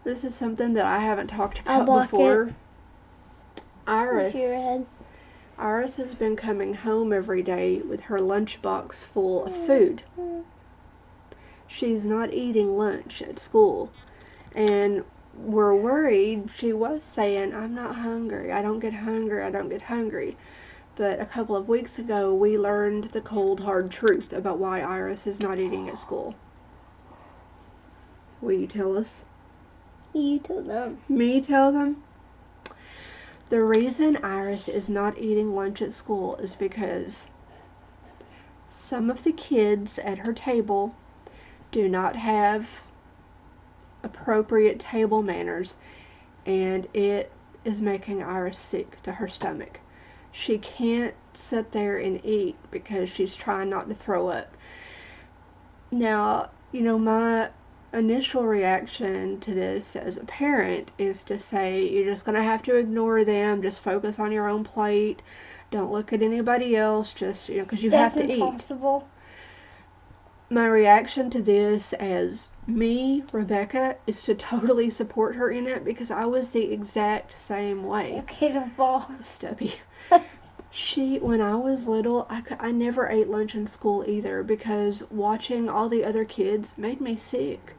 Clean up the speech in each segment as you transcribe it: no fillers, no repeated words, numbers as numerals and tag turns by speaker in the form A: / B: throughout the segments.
A: This is something that I haven't talked
B: I'll
A: about
B: block
A: before.
B: it.
A: Iris. Iris has been coming home every day with her lunchbox full of food. She's not eating lunch at school. And we're worried. She was saying, I'm not hungry. I don't get hungry. I don't get hungry. But a couple of weeks ago, we learned the cold, hard truth about why Iris is not eating at school. Will you tell us?
B: You tell them.
A: Me tell them? The reason Iris is not eating lunch at school is because some of the kids at her table do not have appropriate table manners, and it is making Iris sick to her stomach. She can't sit there and eat because she's trying not to throw up. Now, my initial reaction to this as a parent is to say, you're just going to have to ignore them, just focus on your own plate, don't look at anybody else, just, because you have to eat. My reaction to this as me, Rebecca, is to totally support her in it, because I was the exact same way.
B: Okay, to fall.
A: Stubby. When I was little, I never ate lunch in school either, because watching all the other kids made me sick.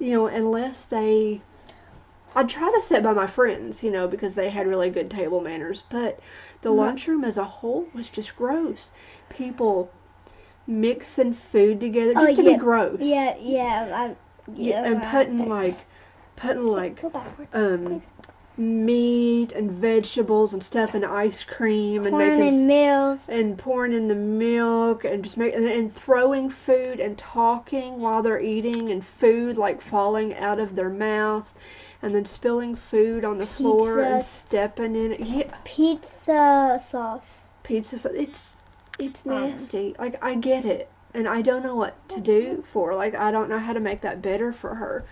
A: Unless I'd try to sit by my friends, because they had really good table manners, but the lunchroom as a whole was just gross. People mixing food together just to be gross.
B: Yeah.
A: And putting meat and vegetables and stuff in ice cream and pouring in the milk and just and throwing food and talking while they're eating, and food falling out of their mouth, and then spilling food on the floor and stepping in it. Yeah.
B: Pizza sauce.
A: It's nasty. I get it, and I don't know what to do for her. I don't know how to make that better for her,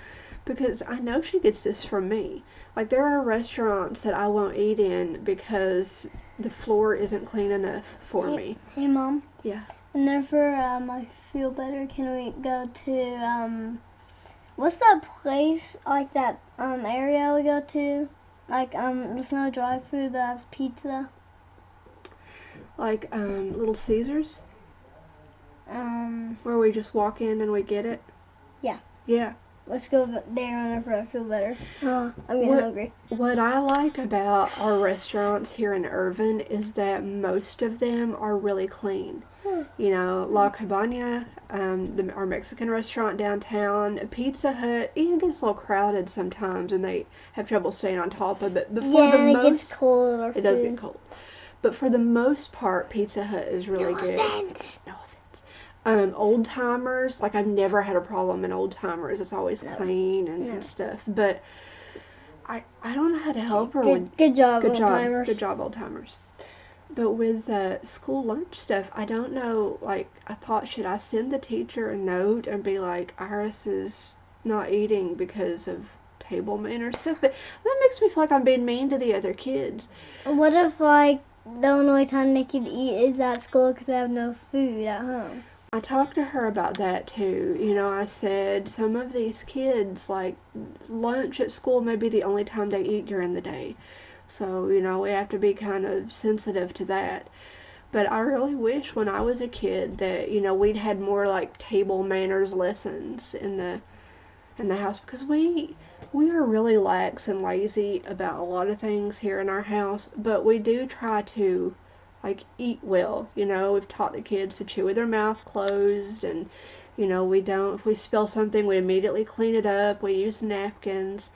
A: because I know she gets this from me. There are restaurants that I won't eat in because the floor isn't clean enough for me.
B: Hey, Mom.
A: Yeah.
B: Whenever I feel better, can we go to what's that place that area we go to? There's no drive-through, but that's pizza.
A: Little Caesars? Where we just walk in and we get it?
B: Yeah.
A: Yeah.
B: Let's go there whenever I feel better. I'm getting hungry.
A: What I like about our restaurants here in Irvin is that most of them are really clean. La Cabana, our Mexican restaurant downtown, Pizza Hut, it gets a little crowded sometimes and they have trouble staying on top of it. But
B: it gets cold.
A: It does get cold. But for the most part, Pizza Hut is really good. No offense. Old Timers, I've never had a problem in Old Timers. It's always clean and stuff. But I don't know how to help her.
B: Good job, Old Timers.
A: Good job, Old Timers. But with school lunch stuff, I don't know. I thought, should I send the teacher a note and be like, Iris is not eating because of table manner stuff? But that makes me feel like I'm being mean to the other kids.
B: What if the only time they can eat is at school because they have no food at home?
A: I talked to her about that too. I said some of these kids, lunch at school may be the only time they eat during the day. So, we have to be kind of sensitive to that. But I really wish when I was a kid that, we'd had more table manners lessons in the house, because we are really lax and lazy about a lot of things here in our house, but we do try to eat well. We've taught the kids to chew with their mouth closed, and if we spill something, we immediately clean it up. We use napkins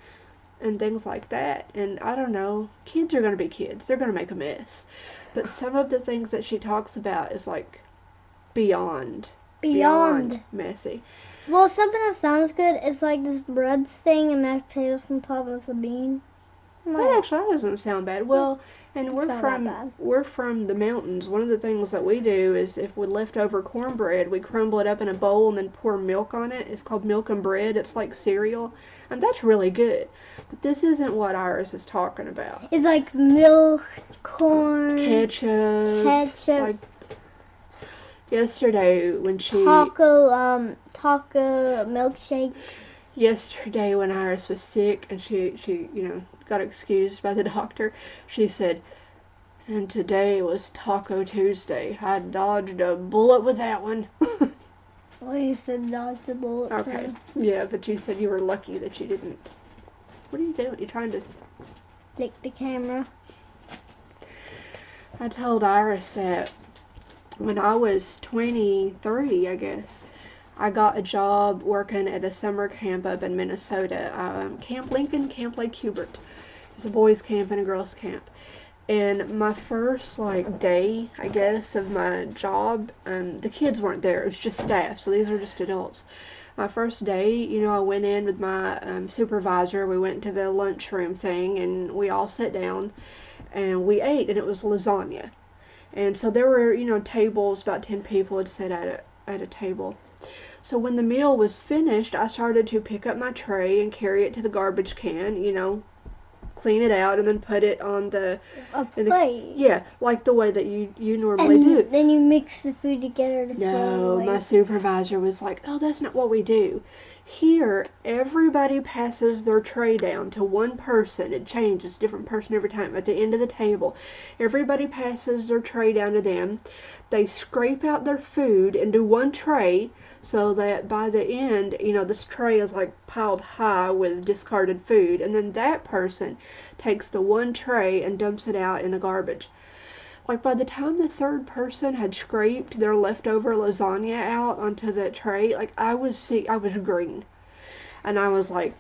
A: and things like that. And I don't know, kids are going to be kids. They're going to make a mess. But some of the things that she talks about is beyond messy.
B: Well, something that sounds good is this bread thing and mashed potatoes on top of a bean.
A: That actually doesn't sound bad. Well, and we're from the mountains. One of the things that we do is if we leftover cornbread, we crumble it up in a bowl and then pour milk on it. It's called milk and bread. It's like cereal, and that's really good. But this isn't what Iris is talking about.
B: It's milk, corn,
A: ketchup. Yesterday when she
B: taco milkshakes.
A: yesterday when Iris was sick and she got excused by the doctor, she said, and today was Taco Tuesday. I dodged a bullet with that one.
B: Well, you said dodged a bullet.
A: Okay.
B: So.
A: Yeah, but you said you were lucky that you didn't. What are you doing? You trying to...
B: Lick the camera.
A: I told Iris that when I was 23, I guess, I got a job working at a summer camp up in Minnesota. Camp Lincoln, Camp Lake Hubert. It's a boys' camp and a girls' camp. And my first, day, I guess, of my job, the kids weren't there. It was just staff, so these were just adults. My first day, I went in with my supervisor. We went to the lunchroom thing, and we all sat down, and we ate, and it was lasagna. And so there were, tables, about 10 people had sat at a table. So when the meal was finished, I started to pick up my tray and carry it to the garbage can, clean it out and then put it on
B: a plate.
A: Yeah, like the way that you normally do.
B: Then you mix the food together to
A: No, my supervisor was like, oh, that's not what we do. Here, everybody passes their tray down to one person. It changes, different person every time. At the end of the table, everybody passes their tray down to them. They scrape out their food into one tray so that by the end, this tray is piled high with discarded food. And then that person takes the one tray and dumps it out in the garbage. By the time the third person had scraped their leftover lasagna out onto the tray, I was sick, I was green. And I was like,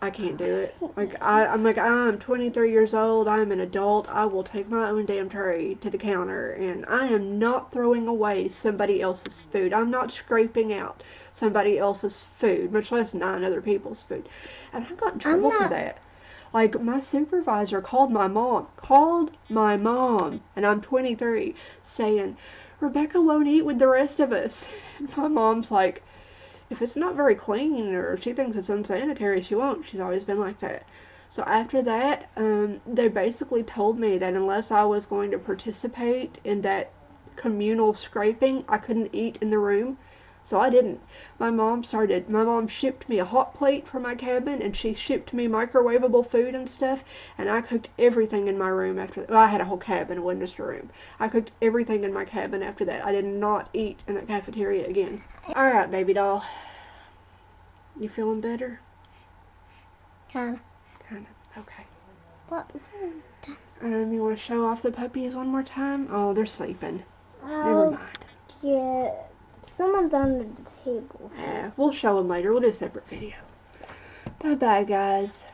A: I can't do it. I'm 23 years old, I'm an adult, I will take my own damn tray to the counter, and I am not throwing away somebody else's food. I'm not scraping out somebody else's food, much less 9 other people's food. And I got in trouble for that. My supervisor called my mom, and I'm 23, saying, Rebecca won't eat with the rest of us. And my mom's like, if it's not very clean or if she thinks it's unsanitary, she won't. She's always been like that. So after that, they basically told me that unless I was going to participate in that communal scraping, I couldn't eat in the room. So I didn't. My mom shipped me a hot plate for my cabin, and she shipped me microwavable food and stuff, and I cooked everything in my room after that. Well, I had a whole cabin, it wasn't just a room. I cooked everything in my cabin after that. I did not eat in that cafeteria again. Alright, baby doll. You feeling better?
B: Kinda.
A: Okay.
B: What?
A: You want to show off the puppies one more time? Oh, they're sleeping. Never mind.
B: Yeah. Someone's under the table.
A: We'll show them later. We'll do a separate video. Bye-bye, guys.